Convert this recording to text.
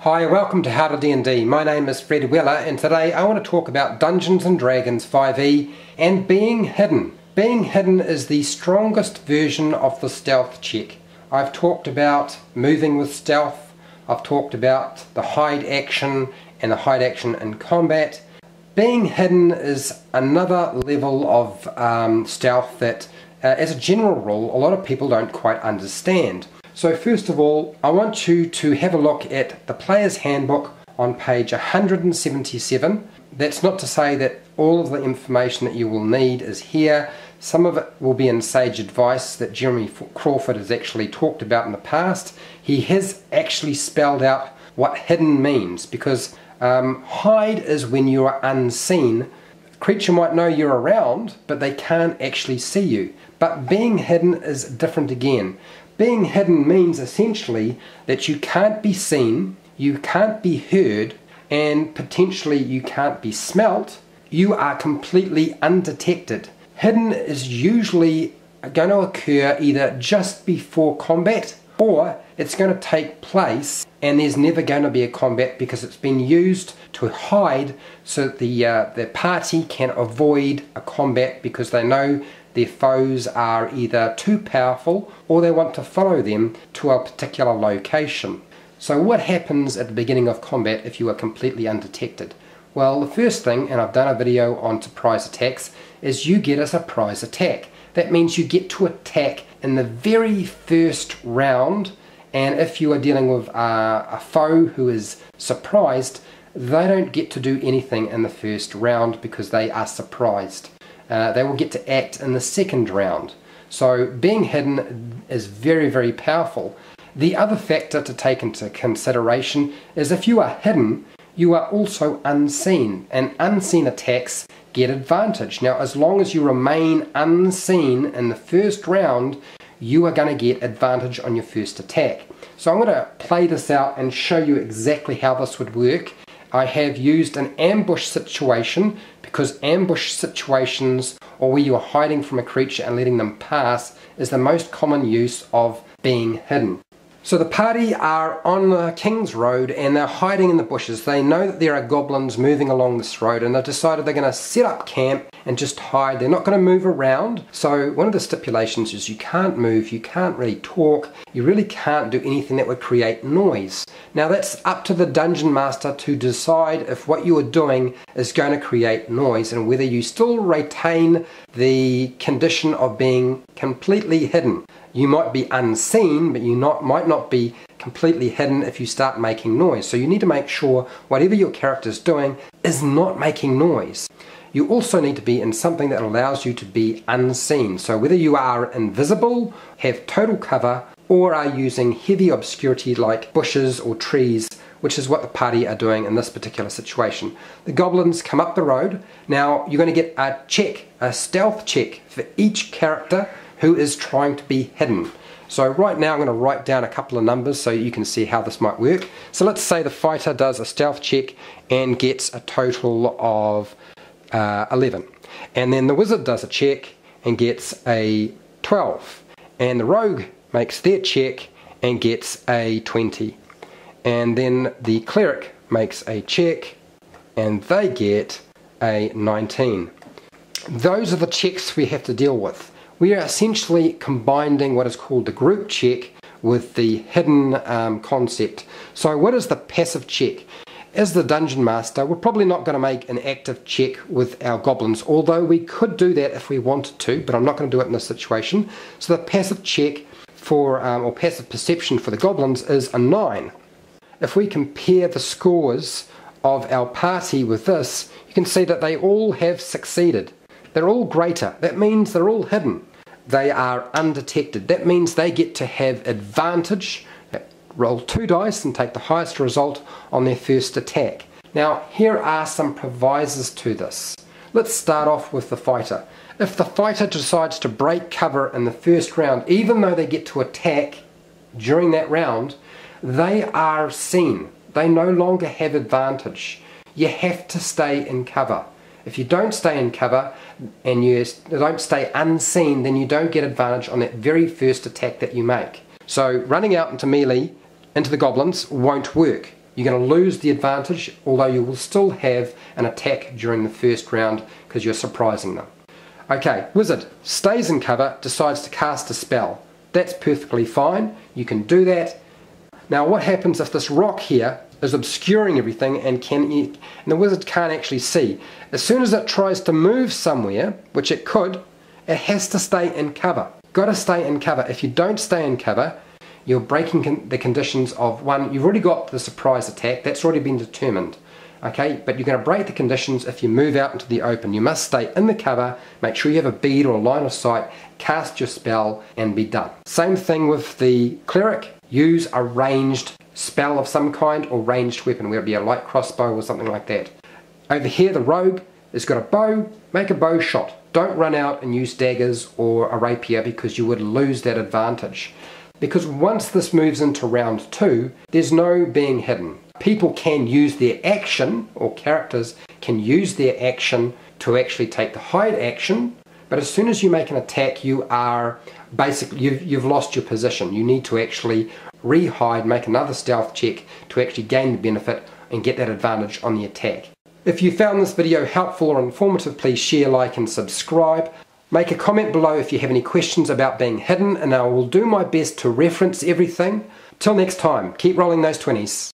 Hi, welcome to HowtoDandD. My name is Fred Weller and today I want to talk about Dungeons & Dragons 5e and being hidden. Being hidden is the strongest version of the stealth check. I've talked about moving with stealth, I've talked about the hide action and the hide action in combat. Being hidden is another level of stealth that as a general rule a lot of people don't quite understand. So first of all, I want you to have a look at the Player's Handbook on page 177. That's not to say that all of the information that you will need is here. Some of it will be in Sage Advice that Jeremy Crawford has actually talked about in the past. He has actually spelled out what hidden means, because hide is when you are unseen. The creature might know you're around, but they can't actually see you. But being hidden is different again. Being hidden means essentially that you can't be seen, you can't be heard, and potentially you can't be smelt. You are completely undetected. Hidden is usually going to occur either just before combat, or it's going to take place and there's never going to be a combat because it's been used to hide so that the party can avoid a combat because they know their foes are either too powerful or they want to follow them to a particular location. So what happens at the beginning of combat if you are completely undetected? Well, the first thing, and I've done a video on surprise attacks, is you get a surprise attack. That means you get to attack in the very first round, and if you are dealing with a foe who is surprised, they don't get to do anything in the first round because they are surprised. They will get to act in the second round. So being hidden is very, very powerful. The other factor to take into consideration is if you are hidden, you are also unseen, and unseen attacks get advantage. Now, as long as you remain unseen in the first round, you are going to get advantage on your first attack. So I'm going to play this out and show you exactly how this would work. I have used an ambush situation because ambush situations, or where you are hiding from a creature and letting them pass, is the most common use of being hidden. So the party are on the King's Road and they're hiding in the bushes. They know that there are goblins moving along this road and they've decided they're going to set up camp and just hide. They're not going to move around. So one of the stipulations is you can't move, you can't really talk, you really can't do anything that would create noise. Now that's up to the Dungeon Master to decide if what you are doing is going to create noise and whether you still retain the condition of being completely hidden. You might be unseen, but you might not be completely hidden if you start making noise. So you need to make sure whatever your character is doing is not making noise. You also need to be in something that allows you to be unseen. So whether you are invisible, have total cover, or are using heavy obscurity like bushes or trees, which is what the party are doing in this particular situation. The goblins come up the road. Now you're going to get a check, a stealth check for each character who is trying to be hidden. So right now I'm going to write down a couple of numbers so you can see how this might work. So let's say the fighter does a stealth check and gets a total of 11. And then the wizard does a check and gets a 12. And the rogue makes their check and gets a 20. And then the cleric makes a check and they get a 19. Those are the checks we have to deal with. We are essentially combining what is called the group check with the hidden concept. So what is the passive check? As the Dungeon Master, we're probably not going to make an active check with our goblins, although we could do that if we wanted to, but I'm not going to do it in this situation. So the passive check for, or passive perception for the goblins is a 9. If we compare the scores of our party with this, you can see that they all have succeeded. They're all greater. That means they're all hidden. They are undetected. That means they get to have advantage. Roll 2 dice and take the highest result on their first attack. Now here are some provisos to this. Let's start off with the fighter. If the fighter decides to break cover in the first round, even though they get to attack during that round, they are seen. They no longer have advantage. You have to stay in cover. If you don't stay in cover and you don't stay unseen, then you don't get advantage on that very first attack that you make. So running out into melee into the goblins won't work. you're going to lose the advantage, although you will still have an attack during the first round because you're surprising them. Okay, Wizard stays in cover, decides to cast a spell. That's perfectly fine, you can do that. Now what happens if this rock here is obscuring everything and the Wizard can't actually see? As soon as it tries to move somewhere, which it could, it has to stay in cover. Got to stay in cover. If you don't stay in cover, you're breaking the conditions of one. You've already got the surprise attack, that's already been determined. Okay, but you're going to break the conditions if you move out into the open. You must stay in the cover, make sure you have a bead or a line of sight, cast your spell and be done. Same thing with the cleric. Use a ranged spell of some kind or ranged weapon, whether it be a light crossbow or something like that. Over here the rogue has got a bow, make a bow shot. Don't run out and use daggers or a rapier because you would lose that advantage. Because once this moves into round 2, there's no being hidden. People can use their action, or characters can use their action to actually take the hide action, but as soon as you make an attack, you are basically, you've lost your position. You need to actually re-hide, make another stealth check to actually gain the benefit and get that advantage on the attack. If you found this video helpful or informative, please share, like and subscribe. Make a comment below if you have any questions about being hidden, and I will do my best to reference everything. Till next time, keep rolling those 20s.